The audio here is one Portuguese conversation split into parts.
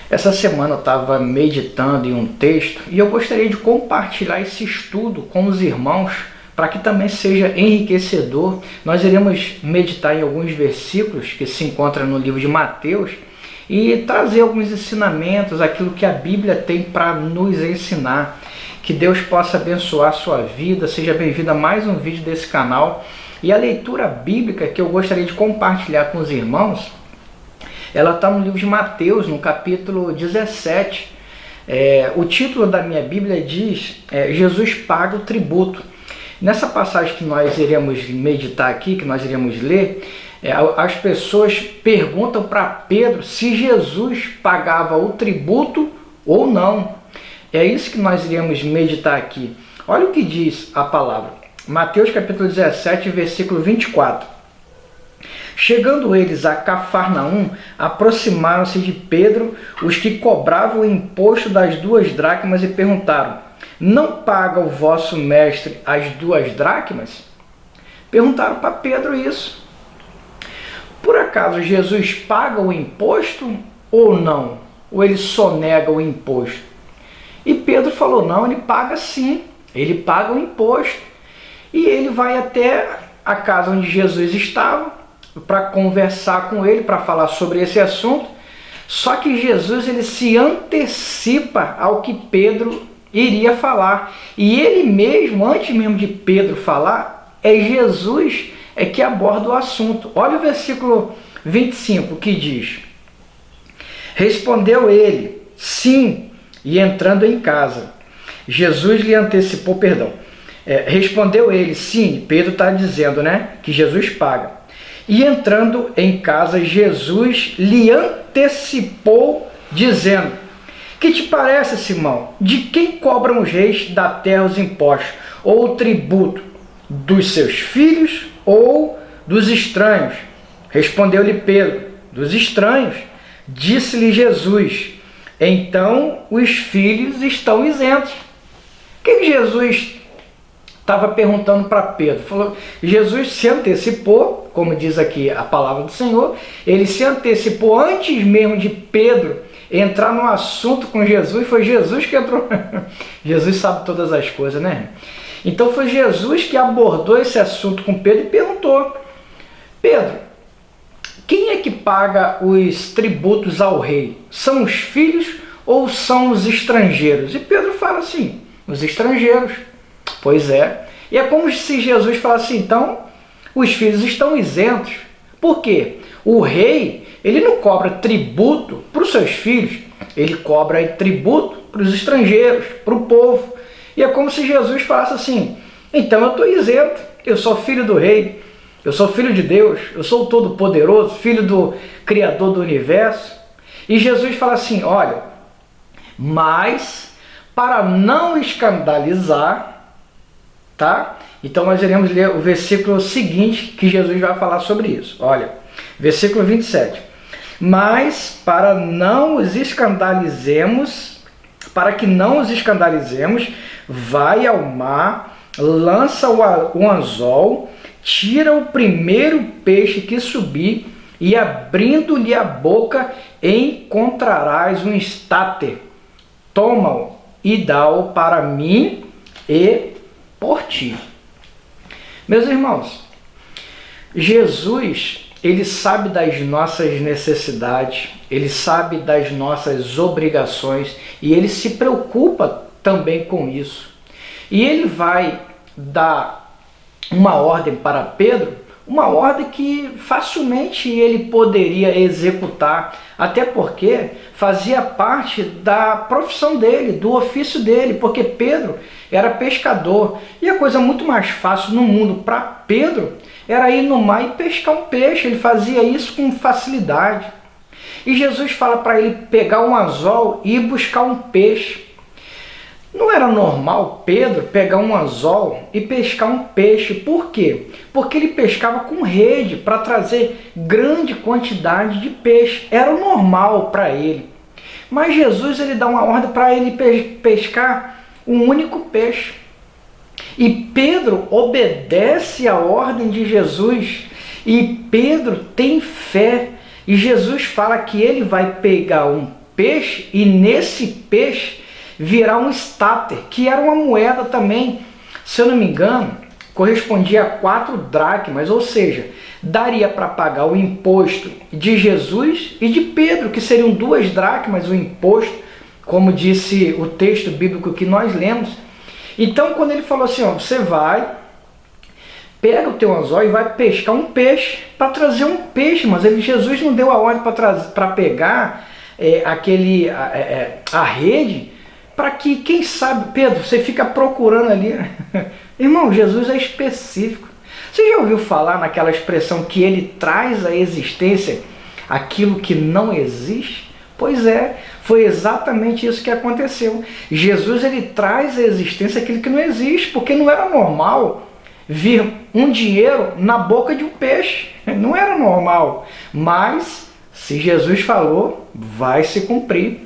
Essa semana eu estava meditando em um texto e eu gostaria de compartilhar esse estudo com os irmãos para que também seja enriquecedor. Nós iremos meditar em alguns versículos que se encontram no livro de Mateus e trazer alguns ensinamentos, aquilo que a Bíblia tem para nos ensinar. Que Deus possa abençoar a sua vida. Seja bem-vindo a mais um vídeo desse canal. E a leitura bíblica que eu gostaria de compartilhar com os irmãos, ela está no livro de Mateus, no capítulo 17. O título da minha Bíblia diz, Jesus paga o tributo. Nessa passagem que nós iremos meditar aqui, que nós iremos ler, as pessoas perguntam para Pedro se Jesus pagava o tributo ou não. É isso que nós iremos meditar aqui. Olha o que diz a palavra. Mateus capítulo 17, versículo 24. Chegando eles a Cafarnaum, aproximaram-se de Pedro os que cobravam o imposto das 2 dracmas e perguntaram: não paga o vosso mestre as 2 dracmas? Perguntaram para Pedro isso. Por acaso Jesus paga o imposto ou não? Ou ele só nega o imposto? E Pedro falou: não, ele paga sim, ele paga o imposto. E ele vai até a casa onde Jesus estava para conversar com ele, para falar sobre esse assunto. Só que Jesus ele se antecipa ao que Pedro iria falar. E ele mesmo, antes mesmo de Pedro falar, Jesus que aborda o assunto. Olha o versículo 25 que diz: respondeu ele, sim, e entrando em casa, Jesus lhe antecipou, respondeu ele, sim, Pedro está dizendo, que Jesus paga. E entrando em casa, Jesus lhe antecipou, dizendo: que te parece, Simão? De quem cobram os reis da terra os impostos, ou o tributo? Dos seus filhos ou dos estranhos? Respondeu-lhe Pedro: dos estranhos. Disse-lhe Jesus: então os filhos estão isentos. O que Jesus estava perguntando para Pedro? Falou, Jesus se antecipou, como diz aqui a palavra do Senhor, ele se antecipou antes mesmo de Pedro entrar no assunto com Jesus. Foi Jesus que entrou. Jesus sabe todas as coisas, né? Então foi Jesus que abordou esse assunto com Pedro e perguntou: Pedro, quem é que paga os tributos ao rei? São os filhos ou são os estrangeiros? E Pedro fala assim: os estrangeiros. Pois é. E é como se Jesus falasse: então, os filhos estão isentos. Por quê? O rei, ele não cobra tributo para os seus filhos, ele cobra tributo para os estrangeiros, para o povo. E é como se Jesus falasse assim: então eu estou isento, eu sou filho do rei, eu sou filho de Deus, eu sou o Todo-Poderoso, filho do Criador do Universo. E Jesus fala assim: olha, mas para não escandalizar, tá? Então nós iremos ler o versículo seguinte que Jesus vai falar sobre isso. Olha, versículo 27. Mas para que não os escandalizemos, vai ao mar, lança o anzol, tira o primeiro peixe que subir, e abrindo-lhe a boca, encontrarás um estáter. Toma-o e dá-o para mim e por ti. Meus irmãos, Jesus, ele sabe das nossas necessidades, ele sabe das nossas obrigações e ele se preocupa também com isso. E ele vai dar uma ordem para Pedro, uma ordem que facilmente ele poderia executar, até porque fazia parte da profissão dele, do ofício dele, porque Pedro era pescador. E a coisa muito mais fácil no mundo para Pedro era ir no mar e pescar um peixe. Ele fazia isso com facilidade. E Jesus fala para ele pegar um anzol e ir buscar um peixe. Não era normal Pedro pegar um anzol e pescar um peixe. Por quê? Porque ele pescava com rede para trazer grande quantidade de peixe. Era o normal para ele. Mas Jesus ele dá uma ordem para ele pescar um único peixe. E Pedro obedece à ordem de Jesus. E Pedro tem fé. E Jesus fala que ele vai pegar um peixe, e nesse peixe virá um estáter, que era uma moeda também, se eu não me engano, correspondia a 4 dracmas, ou seja, daria para pagar o imposto de Jesus e de Pedro, que seriam 2 dracmas o imposto, como disse o texto bíblico que nós lemos. Então, quando ele falou assim, ó, você vai, pega o teu anzol e vai pescar um peixe, para trazer um peixe, mas Jesus não deu a ordem para pegar a rede, para que, quem sabe, Pedro, você fica procurando ali. Irmão, Jesus é específico. Você já ouviu falar naquela expressão que ele traz à existência aquilo que não existe? Pois é, foi exatamente isso que aconteceu. Jesus, ele traz à existência aquilo que não existe, porque não era normal vir um dinheiro na boca de um peixe. Não era normal. Mas, se Jesus falou, vai se cumprir.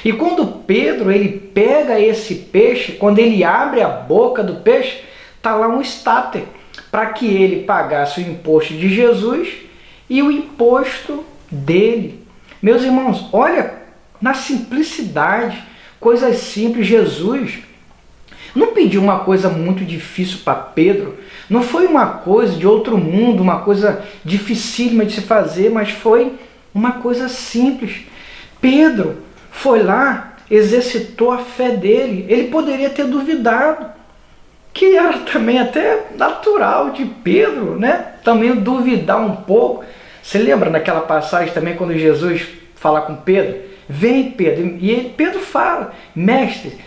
E quando Pedro, ele pega esse peixe, quando ele abre a boca do peixe, está lá um estáter, para que ele pagasse o imposto de Jesus e o imposto dele. Meus irmãos, olha, na simplicidade, coisas simples, Jesus não pediu uma coisa muito difícil para Pedro, não foi uma coisa de outro mundo, uma coisa dificílima de se fazer, mas foi uma coisa simples. Pedro foi lá, exercitou a fé dele. Ele poderia ter duvidado, que era também até natural de Pedro, né? Também duvidar um pouco. Você lembra naquela passagem também quando Jesus fala com Pedro? Vem, Pedro. E Pedro fala, mestre,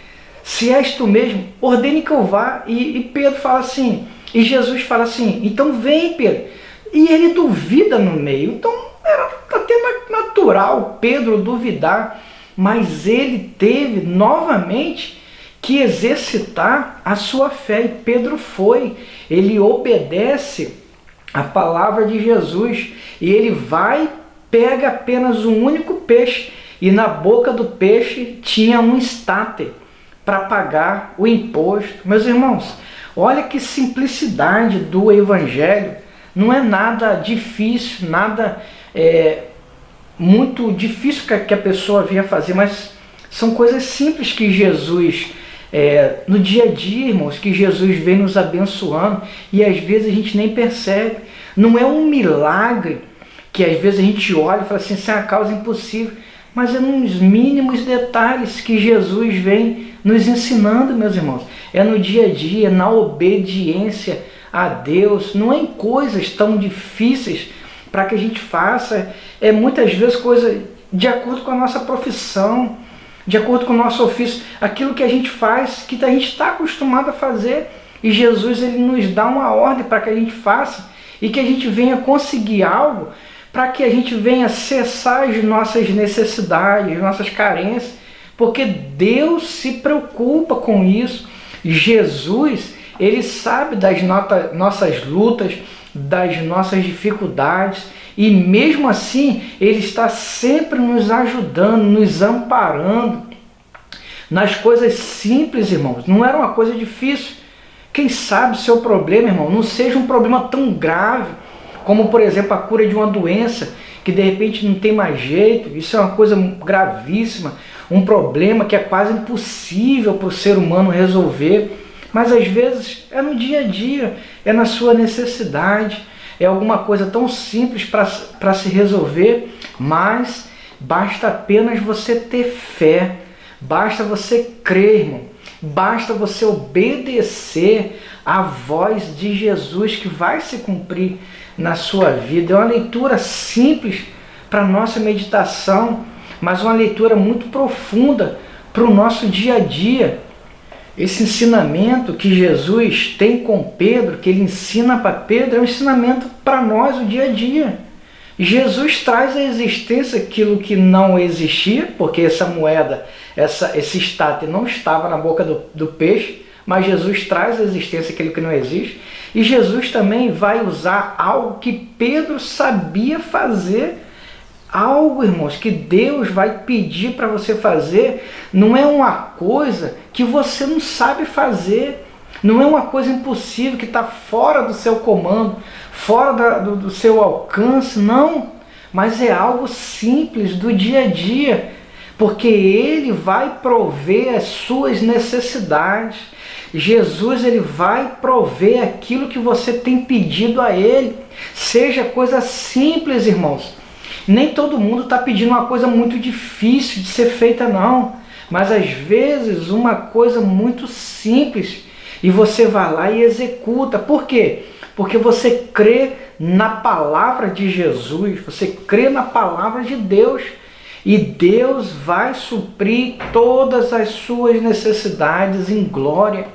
se és tu mesmo, ordene que eu vá. E Pedro fala assim, e Jesus fala assim, então vem, Pedro. E ele duvida no meio. Então era até natural Pedro duvidar. Mas ele teve novamente que exercitar a sua fé, e Pedro foi, ele obedece a palavra de Jesus, e ele vai, pega apenas um único peixe, e na boca do peixe tinha um estáter para pagar o imposto. Meus irmãos, olha que simplicidade do Evangelho, não é nada difícil, nada muito difícil que a pessoa venha fazer, mas são coisas simples que Jesus, no dia a dia, irmãos, que Jesus vem nos abençoando, e às vezes a gente nem percebe. Não é um milagre que às vezes a gente olha e fala assim, isso é uma causa impossível, mas é nos mínimos detalhes que Jesus vem nos ensinando, meus irmãos. É no dia a dia, na obediência a Deus, não é em coisas tão difíceis para que a gente faça, muitas vezes coisa de acordo com a nossa profissão, de acordo com o nosso ofício, aquilo que a gente faz, que a gente está acostumado a fazer, e Jesus, ele nos dá uma ordem para que a gente faça, e que a gente venha conseguir algo, para que a gente venha cessar as nossas necessidades, as nossas carências, porque Deus se preocupa com isso. Jesus, ele sabe das nossas lutas, das nossas dificuldades, e mesmo assim ele está sempre nos ajudando, nos amparando nas coisas simples, irmãos. Não era uma coisa difícil. Quem sabe o seu problema, irmão, não seja um problema tão grave como, por exemplo, a cura de uma doença que de repente não tem mais jeito. Isso é uma coisa gravíssima, um problema que é quase impossível para o ser humano resolver. Mas às vezes é no dia a dia, é na sua necessidade, é alguma coisa tão simples para se resolver, mas basta apenas você ter fé, basta você crer, irmão, basta você obedecer à voz de Jesus que vai se cumprir na sua vida. É uma leitura simples para a nossa meditação, mas uma leitura muito profunda para o nosso dia a dia. Esse ensinamento que Jesus tem com Pedro, que ele ensina para Pedro, é um ensinamento para nós o dia a dia. Jesus traz à existência aquilo que não existia, porque essa moeda, esse estáter não estava na boca do peixe, mas Jesus traz à existência aquilo que não existe. E Jesus também vai usar algo que Pedro sabia fazer. Algo, irmãos, que Deus vai pedir para você fazer, não é uma coisa que você não sabe fazer, não é uma coisa impossível que está fora do seu comando, fora do seu alcance, não, mas é algo simples do dia a dia, porque Ele vai prover as suas necessidades. Jesus, Ele vai prover aquilo que você tem pedido a Ele. Seja coisa simples, irmãos. Nem todo mundo está pedindo uma coisa muito difícil de ser feita, não. Mas às vezes uma coisa muito simples e você vai lá e executa. Por quê? Porque você crê na palavra de Jesus, você crê na palavra de Deus. E Deus vai suprir todas as suas necessidades em glória.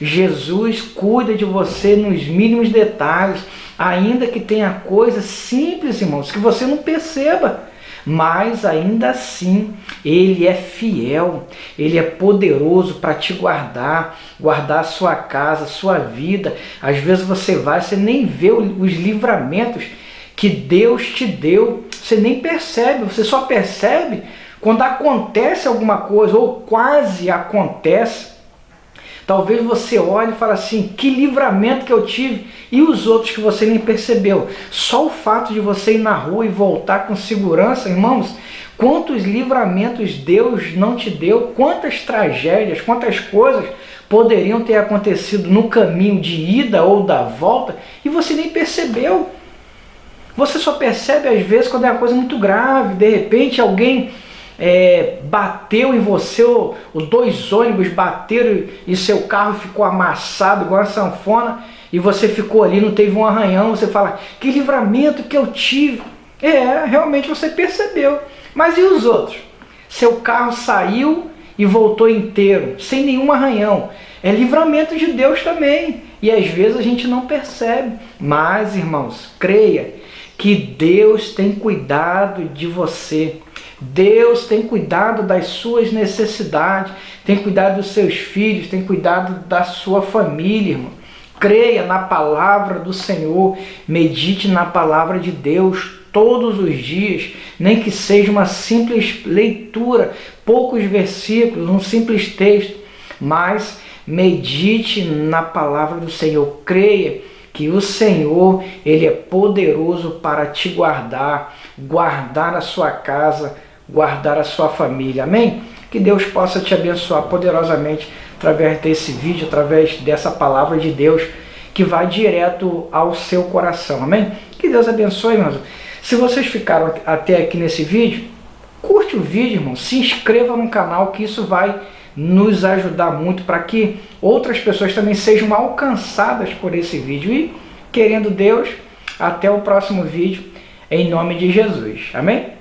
Jesus cuida de você nos mínimos detalhes, ainda que tenha coisas simples, irmãos, que você não perceba. Mas ainda assim, Ele é fiel, Ele é poderoso para te guardar a sua casa, a sua vida. Às vezes você nem vê os livramentos que Deus te deu, você nem percebe, você só percebe quando acontece alguma coisa, ou quase acontece. Talvez você olhe e fale assim, que livramento que eu tive, e os outros que você nem percebeu. Só o fato de você ir na rua e voltar com segurança, irmãos, quantos livramentos Deus não te deu, quantas tragédias, quantas coisas poderiam ter acontecido no caminho de ida ou da volta, e você nem percebeu. Você só percebe às vezes quando é uma coisa muito grave, de repente alguém bateu em você, ou dois ônibus bateram e seu carro ficou amassado igual a sanfona, e você ficou ali, não teve um arranhão, você fala, que livramento que eu tive. Realmente você percebeu. Mas e os outros? Seu carro saiu e voltou inteiro, sem nenhum arranhão. É livramento de Deus também. E às vezes a gente não percebe. Mas, irmãos, creia que Deus tem cuidado de você. Deus tem cuidado das suas necessidades, tem cuidado dos seus filhos, tem cuidado da sua família, irmão. Creia na palavra do Senhor, medite na palavra de Deus todos os dias, nem que seja uma simples leitura, poucos versículos, um simples texto, mas medite na palavra do Senhor. Creia que o Senhor, Ele é poderoso para te guardar a sua casa, guardar a sua família. Amém? Que Deus possa te abençoar poderosamente através desse vídeo, através dessa palavra de Deus que vai direto ao seu coração. Amém? Que Deus abençoe, irmãos. Se vocês ficaram até aqui nesse vídeo, curte o vídeo, irmão. Se inscreva no canal, que isso vai nos ajudar muito para que outras pessoas também sejam alcançadas por esse vídeo. E, querendo Deus, até o próximo vídeo, em nome de Jesus. Amém?